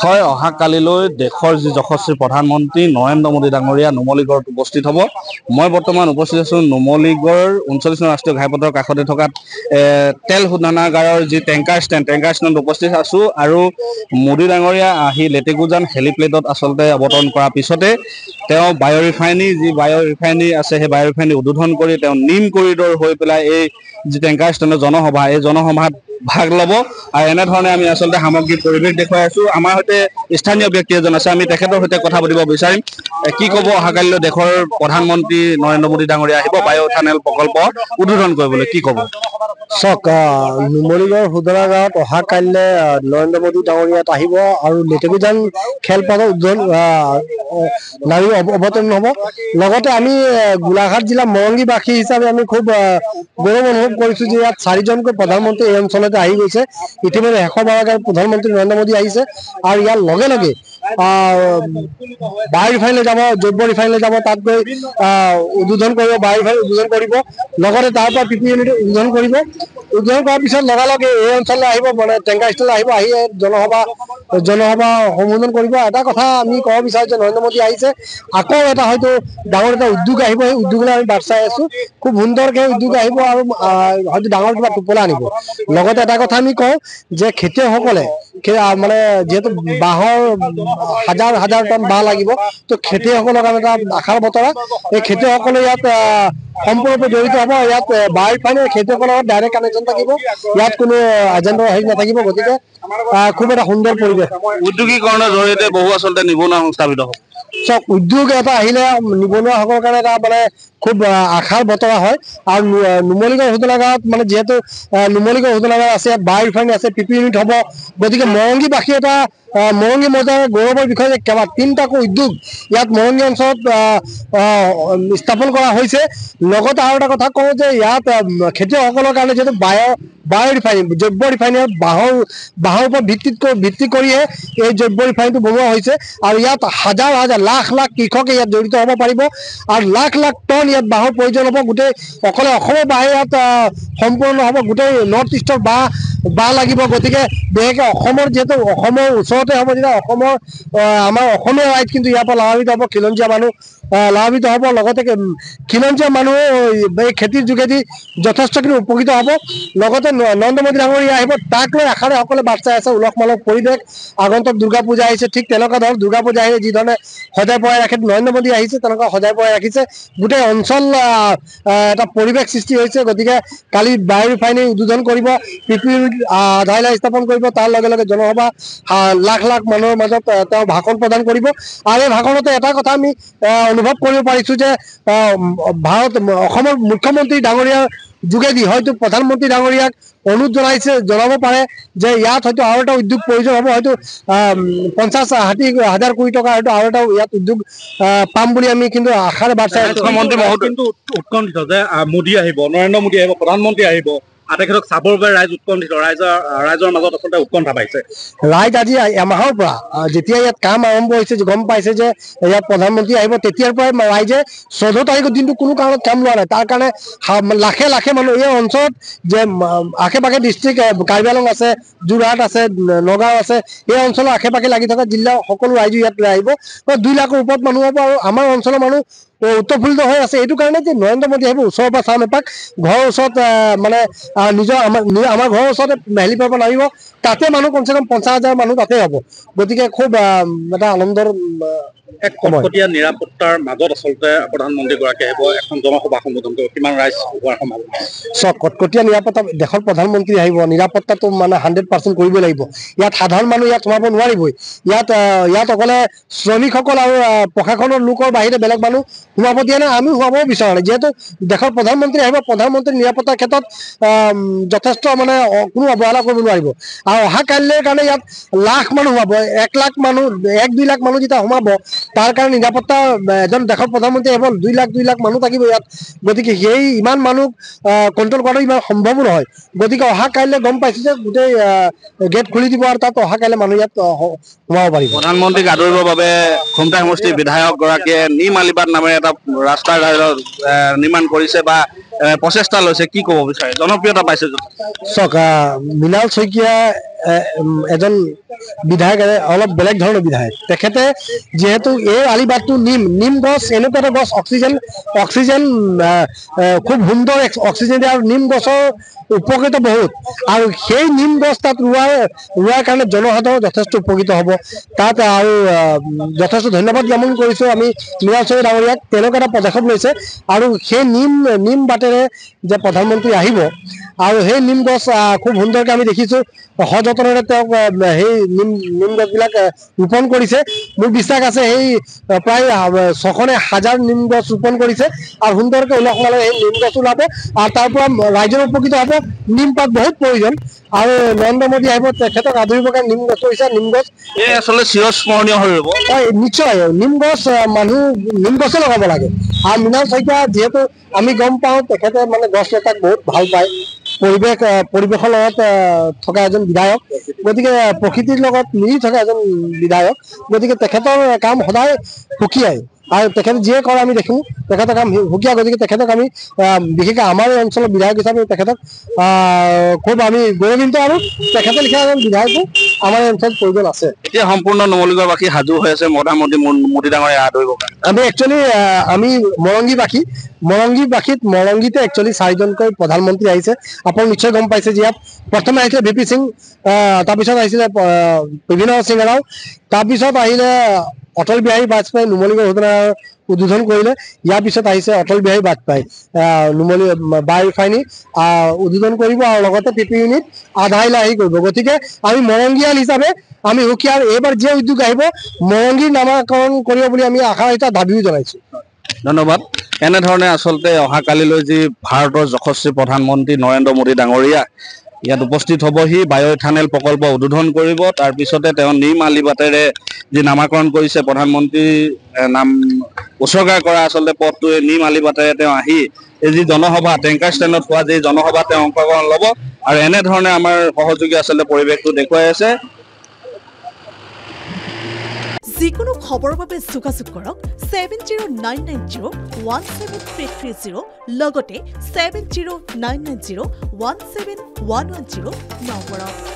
হয়, অহাকালিলৈ দেশৰ যি যশস্বী প্ৰধানমন্ত্ৰী নৰেন্দ্ৰ মোদী ডাঙৰীয়া নুমলীগড়ত উপস্থিত হ'ব। মই বৰ্তমান উপস্থিত আছোঁ নুমলীগড় 39 নং ৰাষ্ট্ৰীয় ঘাইপথৰ কাষতে থকা তেল শোধনাগাৰৰ যি টেংকাৰ ষ্টেণ্ডত উপস্থিত আছোঁ আৰু মোদী ডাঙৰীয়া আহি লেটেকুজান হেলিপ্লেডত আচলতে অৱতৰণ কৰাৰ পিছতে তেওঁ বায়' ৰিফাইনেৰী আছে, সেই বায়' ৰিফাইনেৰী উদ্বোধন কৰি তেওঁ নিম কৰিডৰ হৈ পেলাই এই যি টেংকাৰ ষ্টেণ্ডৰ জনসভা, এই জনসভাত ভাগ ল'ব আৰু এনেধৰণে আমি আচলতে সামগ্ৰিক পৰিৱেশ দেখুৱাই আছোঁ। আমাৰ সৈতে স্থানীয় ব্যক্তি এজন আছে, আমি তেখেতৰ সৈতে কথা পাতিব বিচাৰিম। কি ক'ব অহাকালিলৈ দেশৰ প্ৰধানমন্ত্ৰী নৰেন্দ্ৰ মোদী ডাঙৰীয়া আহিব বায়' টানেল প্ৰকল্প উদ্বোধন কৰিবলৈ, কি ক'ব? চাওক, নুমলীগড় শোধনাগাৰত অহা কাইলৈ নৰেন্দ্ৰ মোদী ডাঙৰীয়াত আহিব আৰু লেটেকুজান খেলপথাৰ উদ্বোধন নাৰী অৱতৰণ হ'ব। লগতে আমি গোলাঘাট জিলা মৰংগীবাসী হিচাপে আমি খুব গৌৰৱ অনুভৱ কৰিছোঁ যে ইয়াত 4জনকৈ প্ৰধানমন্ত্ৰী এই অঞ্চলতে আহি গৈছে। ইতিমধ্যে 112 প্ৰধানমন্ত্ৰী নৰেন্দ্ৰ মোদী আহিছে আৰু ইয়াৰ লগে লগে বায়' ৰিফাইনেৰী যাব, জৈৱ ৰিফাইনেৰী যাব, তাত গৈ উদ্বোধন কৰিব, বায়' ৰিফাইনেৰী উদ্বোধন কৰিব, লগতে তাৰ পৰা PP ইউনিট উদ্বোধন কৰিব। উদ্বোধন কৰাৰ পিছত লগালগে এই অঞ্চললৈ আহিব, মানে টেংকাৰ ষ্টেণ্ডলৈ আহিব, আহি জনসভা সম্বোধন কৰিব। এটা কথা আমি ক'ব বিচাৰোঁ যে নৰেন্দ্ৰ মোদী আহিছে, আকৌ এটা হয়তো ডাঙৰ এটা উদ্যোগ আহিব, সেই উদ্যোগলৈ আমি বাট চাই আছোঁ। খুব সুন্দৰকৈ উদ্যোগ আহিব আৰু হয়তো ডাঙৰ কিবা টোপোলা আনিব। লগতে এটা কথা আমি কওঁ যে খেতিয়কসকলে মানে যিহেতু বাঁহৰ হাজাৰ হাজাৰ টন বাঁহ লাগিব, তো খেতিয়কসকলৰ কাৰণে এটা আশাৰ বতৰা। এই খেতিয়কসকলে ইয়াত সম্পূৰ্ণৰূপে জড়িত হ'ব। ইয়াত বায়' ৰিফাইনেৰী খেতিয়কৰ লগত ডাইৰেক্ট কানেকশ্যন থাকিব, ইয়াত কোনো এজেণ্টৰ হেৰি নাথাকিব। গতিকে খুব এটা সুন্দৰ পৰিৱেশ। উদ্যোগীকৰণৰ জৰিয়তে বহু আচলতে নিবনুৱা সংস্থাপিত হ'ব। চাওক, উদ্যোগ এটা আহিলে নিবনুৱাসকলৰ কাৰণে এটা মানে খুব আশাৰ বতৰা হয়। আৰু নুমলীগড় শোধনাগাৰত মানে যিহেতু নুমলীগড় শোধনাগাৰ আছে, ইয়াত বায়' ৰিফাইনেৰী আছে, PP ইউনিট হ'ব। গতিকে মৰংগীবাসী এটা মৰংগী মৌজাৰ গৌৰৱৰ বিষয় যে 3টাকৈ উদ্যোগ ইয়াত মৰংগী অঞ্চলত স্থাপন কৰা হৈছে। লগতে আৰু এটা কথা কওঁ যে ইয়াত খেতিয়কসকলৰ কাৰণে যিহেতু বায়' ৰিফাইনেৰী, জৈৱ ৰিফাইনেৰী বাঁহৰ ওপৰত ভিত্তি কৰিহে এই জৈৱ ৰিফাইনেৰীটো বনোৱা হৈছে। আৰু ইয়াত হাজাৰ হাজাৰ লাখ লাখ কৃষকে ইয়াত জড়িত হ'ব পাৰিব আৰু লাখ লাখ টন ইয়াত বাঁহৰ প্ৰয়োজন হ'ব। গোটেই অকলে অসমৰ বাঁহে ইয়াত সম্পূৰ্ণ হ'ব, গোটেই নৰ্থ ইষ্টৰ বাঁহ লাগিব। গতিকে বিশেষকৈ অসমৰ যিহেতু অসমৰ ওচৰতে হ'ব, যেতিয়া আমাৰ অসমীয়া ৰাইজ কিন্তু ইয়াৰ পৰা লাভান্বিত হ'ব, খিলঞ্জীয়া মানুহ লাভান্বিত হ'ব। লগতে খিলঞ্জীয়া মানুহ এই খেতিৰ যোগেদি যথেষ্টখিনি উপকৃত হ'ব। লগতে নৰেন্দ্ৰ মোদী ডাঙৰীয়া আহিব, তাক লৈ আশাৰে সকলোৱে বাট চাই আছে। উলহ মালহ পৰিৱেশ, আগন্তুক দুৰ্গা পূজা আহিছে, ঠিক তেনেকুৱা ধৰণৰ দুৰ্গা পূজা আহিলে যিধৰণে সজাই পৰাই ৰাখে, নৰেন্দ্ৰ মোদী আহিছে তেনেকুৱা সজাই পৰাই ৰাখিছে। গোটেই অঞ্চল এটা পৰিৱেশ সৃষ্টি হৈছে। গতিকে কালি বায়' ৰিফাইনেৰী উদ্বোধন কৰিব, PP ইউনিট আধাৰ স্থাপন কৰিব, তাৰ লগে লগে জনসভা লাখ লাখ মানুহৰ মাজত তেওঁ ভাষণ প্ৰদান কৰিব। আৰু এই ভাষণতে এটা কথা আমি অনুভৱ কৰিব পাৰিছোঁ যে অসমৰ মুখ্যমন্ত্ৰী ডাঙৰীয়াৰ যোগেদি হয়তো প্ৰধানমন্ত্ৰী ডাঙৰীয়াক অনুৰোধ জনাব পাৰে যে ইয়াত হয়তো আৰু এটা উদ্যোগ প্ৰয়োজন হ'ব। হয়তো 50-60 হাজাৰ কোটি টকা হয়তো আৰু এটা ইয়াত উদ্যোগ পাম বুলি আমি কিন্তু আশাৰে বাট চাই আছোঁ। মুখ্যমন্ত্ৰী মহোদয় কিন্তু উৎকণ্ঠিত যে মোদী আহিব, নৰেন্দ্ৰ মোদী আহিব, প্ৰধানমন্ত্ৰী আহিব, আটাইকেইটাক চাবৰ বাবে ৰাইজ উৎকণ্ঠিত, ৰাইজৰ মাজত আচলতে উৎকণ্ঠা পাইছে। ৰাইজ আজি এমাহৰ পৰা যেতিয়া ইয়াত কাম আৰম্ভ হৈছে, গম পাইছে যে ইয়াত প্ৰধানমন্ত্ৰী আহিব, তেতিয়াৰ পৰাই ৰাইজে 14 তাৰিখৰ দিনটো কোনো কাৰণত কাম লোৱা নাই। তাৰ কাৰণে লাখে লাখে মানুহ এই অঞ্চলত যে আশে পাশে ডিষ্ট্ৰিক্ট কাৰ্বি আংলং আছে, যোৰহাট আছে, নগাঁও আছে, এই অঞ্চলৰ আশে পাশে লাগি থকা জিলাৰ সকলো ৰাইজো ইয়াত আহিব। 2 লাখৰ ওপৰত মানুহ হ'ব আৰু আমাৰ অঞ্চলৰ মানুহ উত্তৰফুল্লিত হৈ আছে। এইটো কাৰণে যে নৰেন্দ্ৰ মোদী আহিব, ওচৰৰ পৰা চাম এপাক, ঘৰৰ ওচৰত মানে আমাৰ ঘৰৰ ওচৰতে হেলিপেড নামিব, তাতে মানুহ কমচে কম 50 হাজাৰ মানুহ তাতে হ'ব। গতিকে খুব এটা আনন্দৰ এক কটকটীয়া নিৰাপত্তাৰ মাজত আচলতে প্ৰধানমন্ত্ৰীগৰাকী আহিব, এখন জনসভা সম্বোধন কৰিব, কিমান ৰাইজ হোৱাৰ সম্ভাৱনা? চাওক, কটকটীয়া নিৰাপত্তা, দেশৰ প্ৰধানমন্ত্ৰী আহিব, নিৰাপত্তাটো মানে 100% কৰিবই লাগিব। ইয়াত সাধাৰণ মানুহ ইয়াত সোমাব নোৱাৰিবই। ইয়াত অকলে শ্ৰমিকসকল আৰু প্ৰশাসনৰ লোকৰ বাহিৰে বেলেগ মানুহ সোমাব দিয়া নাই, আমি সোমাবও বিচৰা নাই। যিহেতু দেশৰ প্ৰধানমন্ত্ৰী আহিব, প্ৰধানমন্ত্ৰীৰ নিৰাপত্তাৰ ক্ষেত্ৰত যথেষ্ট মানে কোনো অৱহেলা কৰিব নোৱাৰিব। আৰু অহা কাইলৈৰ কাৰণে ইয়াত লাখ মানুহ সোমাব, 1 লাখ মানুহ, 1-2 লাখ মানুহ যেতিয়া সোমাব, তাৰ কাৰণে নিৰাপত্তা, এজন দেশৰ প্ৰধানমন্ত্ৰী আহিব, 2 লাখ মানুহ থাকিব ইয়াত। গতিকে সেই ইমান মানুহ কণ্ট্ৰল কৰাটো ইমান সম্ভৱো নহয়। গতিকে অহা কাইলৈ গম পাইছোঁ যে গোটেই গেট খুলি দিব আৰু তাত অহা কাইলৈ মানুহ ইয়াত সোমাব পাৰিব। প্ৰধানমন্ত্ৰীক আদৰিবৰ বাবে খুমটাই সমষ্টিৰ বিধায়কগৰাকীয়ে নিম আলিবাট নামেৰে এটা ৰাস্তাৰ নিৰ্মাণ কৰিছে বা প্ৰচেষ্টা লৈছে, কি ক'ব বিচাৰে? জনপ্ৰিয়তা পাইছে। চাওক, মৃণাল শইকীয়া এজন বিধায়ক অলপ বেলেগ ধৰণৰ বিধায়ক তেখেতে যেহেতু এই আলিবাটটো নিম গছ এনেকুৱা এটা গছ অক্সিজেন খুব সুন্দৰ অক্সিজেন দিয়ে আৰু নিম গছৰ উপকৃত বহুত আৰু সেই নিম গছ তাত ৰোৱাৰ কাৰণে জনসাধাৰণ যথেষ্ট উপকৃত হ'ব তাত আৰু যথেষ্ট ধন্যবাদ জ্ঞাপন কৰিছোঁ আমি মৃণাল শইকীয়া ডাঙৰীয়াক তেনেকুৱা এটা পদক্ষেপ লৈছে আৰু সেই নিম বাটেৰে যে প্ৰধানমন্ত্ৰী আহিব আৰু সেই নিম গছ খুব সুন্দৰকৈ আমি দেখিছোঁ সযতনেৰে তেওঁক সেই নিম গছবিলাক ৰোপণ কৰিছে মোৰ বিশ্বাস আছে সেই প্ৰায় 6,000 নিম গছ ৰোপণ কৰিছে আৰু সুন্দৰকৈ উলহ মালহে সেই নিম গছ ওলাব আৰু তাৰ পৰা ৰাইজৰ উপকৃত হ'ব নিম পাত বহুত প্ৰয়োজন আৰু নৰেন্দ্ৰ মোদী আহিব তেখেতক আদৰিবৰ কাৰণে নিম গছ কৰিছে নিম গছ এই আচলতে চিৰস্মৰণীয় হৈ ৰ'ব নিশ্চয় নিম গছ মানুহ নিম গছে লগাব লাগে আৰু মৃণাল শইকীয়া যিহেতু আমি গম পাওঁ তেখেতে মানে গছ লতাক বহুত ভাল পায় পৰিৱেশৰ লগত থকা এজন বিধায়ক গতিকে প্ৰকৃতিৰ লগত মিলি থকা এজন বিধায়ক গতিকে তেখেতৰ কাম সদায় সুকীয়াই আৰু তেখেতে যিয়ে কৰে আমি দেখোঁ তেখেতৰ কাম সুকীয়া গতিকে তেখেতক আমি বিশেষকৈ আমাৰ অঞ্চলৰ বিধায়ক হিচাপে তেখেতক খুব আমি গৌৰৱান্বিত আৰু তেখেতে লিখা এজন বিধায়কো আমাৰ অঞ্চলত প্ৰয়োজন আছে এতিয়া সম্পূৰ্ণ নুমলীগড়বাসী সাজু হৈ আছে মোটামুটি মোদী ডাঙৰীয়া আদৰিবৰ কাৰণে আমি একচুৱেলি আমি মৰংগীতে একচুৱেলি 4জনকৈ প্ৰধানমন্ত্ৰী আহিছে আপোনালোকে নিশ্চয় গম পাইছে যে ইয়াত প্ৰথমে আহিছিলে VP সিং তাৰপিছত আহিছিলে বিভিন্ন সিং ৰাও তাৰপিছত আহিলে অটল বিহাৰী বাজপেয়ী নুমলীগড় শোধনাগাৰ উদ্বোধন কৰিলে ইয়াৰ পিছত আহিছে অটল বিহাৰী বাজপেয়ী নুমলী বায়' ৰিফাইনাৰী উদ্বোধন কৰিব আৰু লগতে PP ইউনিট আধাই লাহি কৰিব গতিকে আমি মৰংগীয়াল হিচাপে আমি সুখী আৰু এইবাৰ যে উদ্যোগ আহিব মৰংগীৰ নামাকৰণ কৰিব বুলি আমি আশা এটা দাবীও জনাইছোঁ ধন্যবাদ এনেধৰণে আচলতে অহাকালিলৈ যি ভাৰতৰ যশস্বী প্ৰধানমন্ত্ৰী নৰেন্দ্ৰ মোদী ডাঙৰীয়া ইয়াত উপস্থিত হ'বহি বায়' ইথানেল প্ৰকল্প উদ্বোধন কৰিব তাৰপিছতে তেওঁ নিম আলিবাটেৰে যি নামাকৰণ কৰিছে প্ৰধানমন্ত্ৰী নাম উৎসৰ্গা কৰা আচলতে পথটোৱে নিম আলিবাটেৰে তেওঁ আহি এই যি জনসভা টেংকাৰ ষ্টেণ্ডত হোৱা যি জনসভা তেওঁ অংশগ্ৰহণ ল'ব আৰু এনেধৰণে আমাৰ সহযোগী আচলতে পৰিৱেশটো দেখুৱাই আছে যিকোনো খবৰৰ বাবে যোগাযোগ কৰক 7099017330 লগতে 7099017110 নম্বৰত